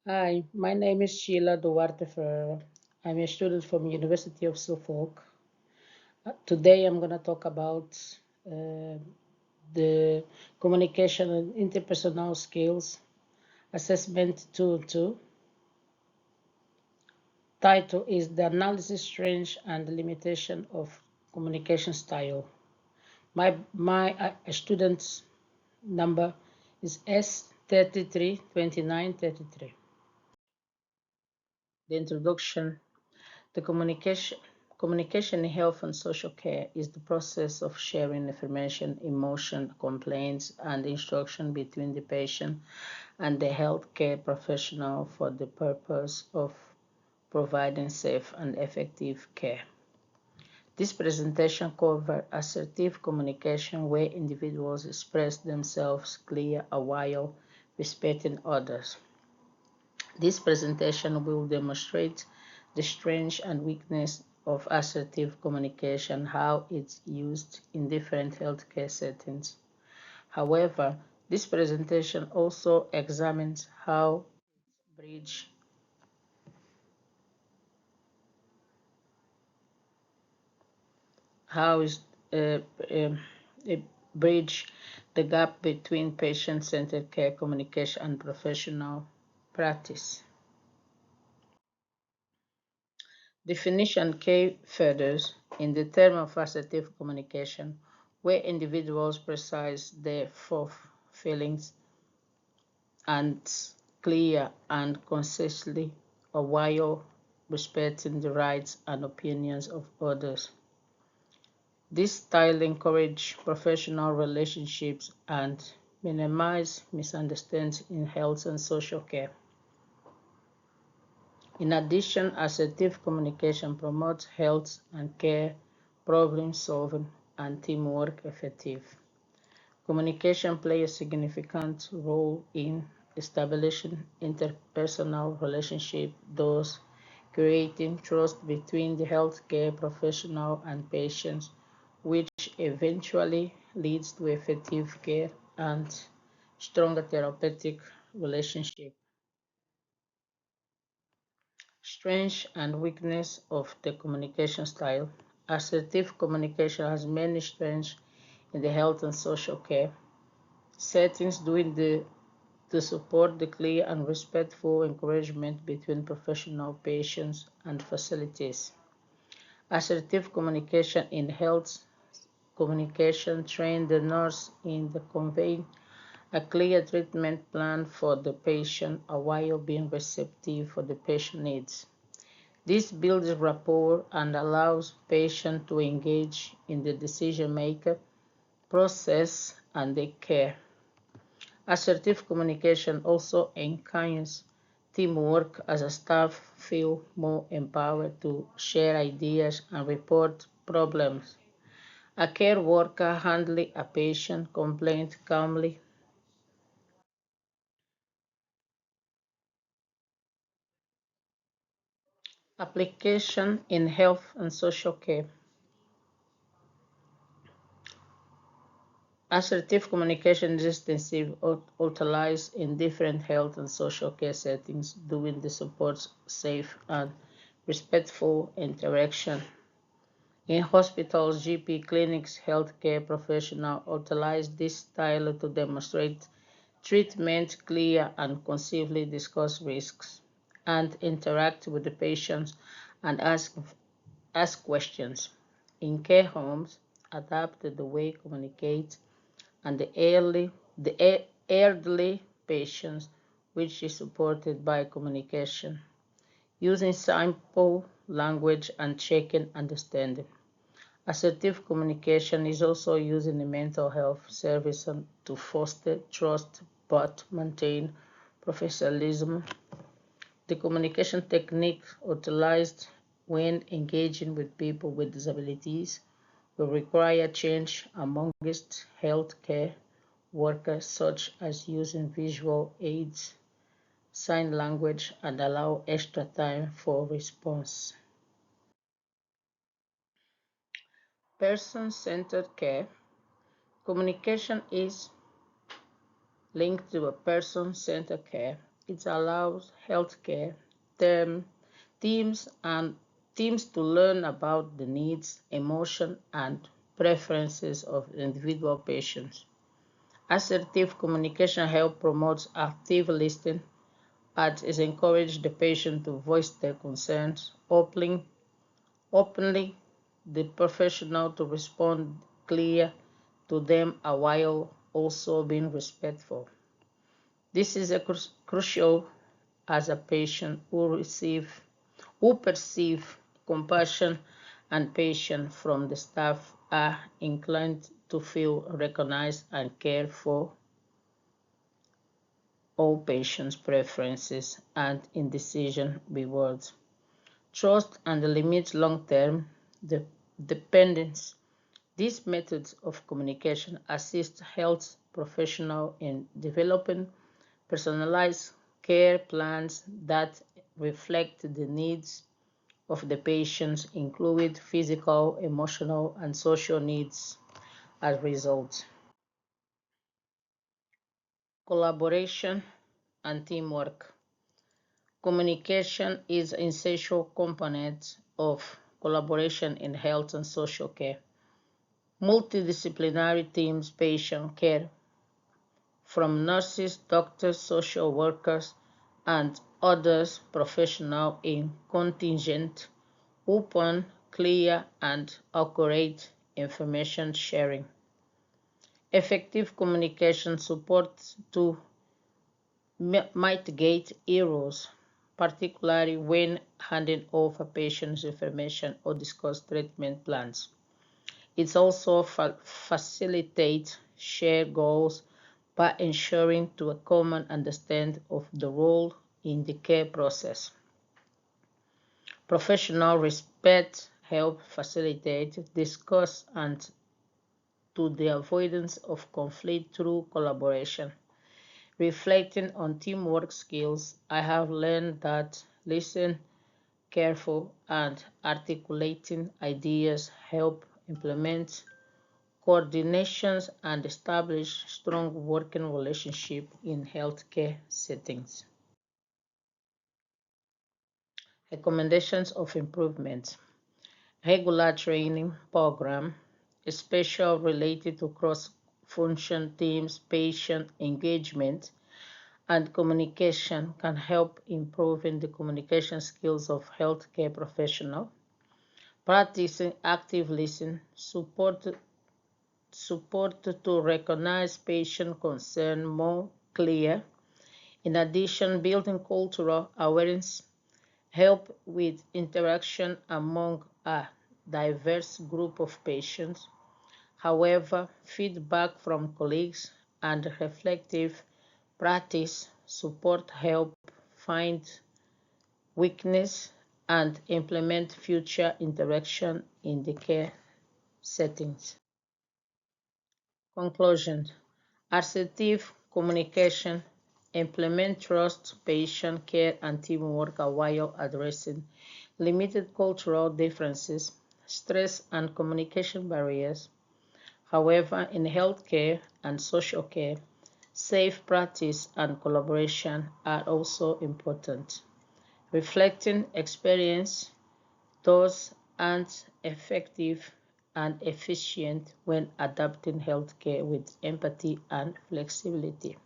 Hi, my name is Sheila Duarte Ferreira. I'm a student from University of Suffolk. Today I'm going to talk about uh, the communication and interpersonal skills assessment tool 2. Title is the analysis strengths and limitation of communication style. My student's number is S332933. The introduction. The communication in health and social care is the process of sharing information, emotion, complaints, and instruction between the patient and the healthcare professional for the purpose of providing safe and effective care. This presentation covers assertive communication where individuals express themselves clear while respecting others. This presentation will demonstrate the strengths and weakness of assertive communication, how it's used in different healthcare settings. However, this presentation also examines bridge how is uh, uh, it bridge the gap between patient-centered care communication and professional practice. Definition K furthers in the term of assertive communication, where individuals precise their feelings and clear and concisely, while respecting the rights and opinions of others. This style encourages professional relationships and minimizes misunderstandings in health and social care. In addition, assertive communication promotes health and care, problem solving, and teamwork effective. Communication plays a significant role in establishing interpersonal relationships, thus creating trust between the healthcare professional and patients, which eventually leads to effective care and stronger therapeutic relationships. Strengths and weakness of the communication style. Assertive communication has many strengths in the health and social care settings to support the clear and respectful encouragement between professional patients and facilities. Assertive communication in health communication train the nurse in the conveying a clear treatment plan for the patient while being receptive for the patient needs. This builds rapport and allows patients to engage in the decision-making process and the care. Assertive communication also encourages teamwork as a staff feel more empowered to share ideas and report problems. A care worker handling a patient complaint calmly. Application in health and social care. Assertive communication is extensive, utilized in different health and social care settings, doing the supports safe and respectful interaction. In hospitals, GP clinics, healthcare professionals utilize this style to demonstrate treatment, clear and concisely discuss risks, and interact with the patients and ask questions. In care homes, adapt the way communicate and the elderly patients, which is supported by communication, using simple language and checking understanding. Assertive communication is also used in the mental health service to foster trust but maintain professionalism. The communication technique utilized when engaging with people with disabilities will require change amongst healthcare workers, such as using visual aids, sign language, and allow extra time for response. Person-centered care. Communication is linked to a person-centered care. It allows healthcare term, teams and teams to learn about the needs, emotion, and preferences of individual patients. Assertive communication helps promote active listening as it encourages the patient to voice their concerns openly, the professional to respond clear to them while also being respectful. This is a crucial as a patient who perceive compassion and patience from the staff are inclined to feel recognized and cared for all patients' preferences and in decision rewards. Trust and limit long-term dependence. These methods of communication assist health professionals in developing personalized care plans that reflect the needs of the patients, including physical, emotional, and social needs as a result. Collaboration and teamwork. Communication is an essential component of collaboration in health and social care. Multidisciplinary teams patient care from nurses, doctors, social workers, and others professionals in contingent, open, clear, and accurate information sharing. Effective communication supports to mitigate errors, particularly when handing over patients' information or discuss treatment plans. It also facilitates shared goals by ensuring to a common understanding of the role in the care process. Professional respect helps facilitate, discuss, and to the avoidance of conflict through collaboration. Reflecting on teamwork skills, I have learned that listening, careful, and articulating ideas help implement coordinations and establish strong working relationships in healthcare settings. Recommendations of improvement. Regular training program, especially related to cross-function teams, patient engagement, and communication can help improving the communication skills of healthcare professionals. Practicing active listening, support to recognize patient concern more clear. In addition, building cultural awareness help with interaction among a diverse group of patients. However, feedback from colleagues and reflective practice support help find weakness and implement future interaction in the care settings. Conclusion. Assertive communication, implement trust, patient care, and teamwork while addressing limited cultural differences, stress, and communication barriers. However, in healthcare and social care, safe practice and collaboration are also important. Reflecting experience, those aren't effective and efficient when adapting healthcare with empathy and flexibility.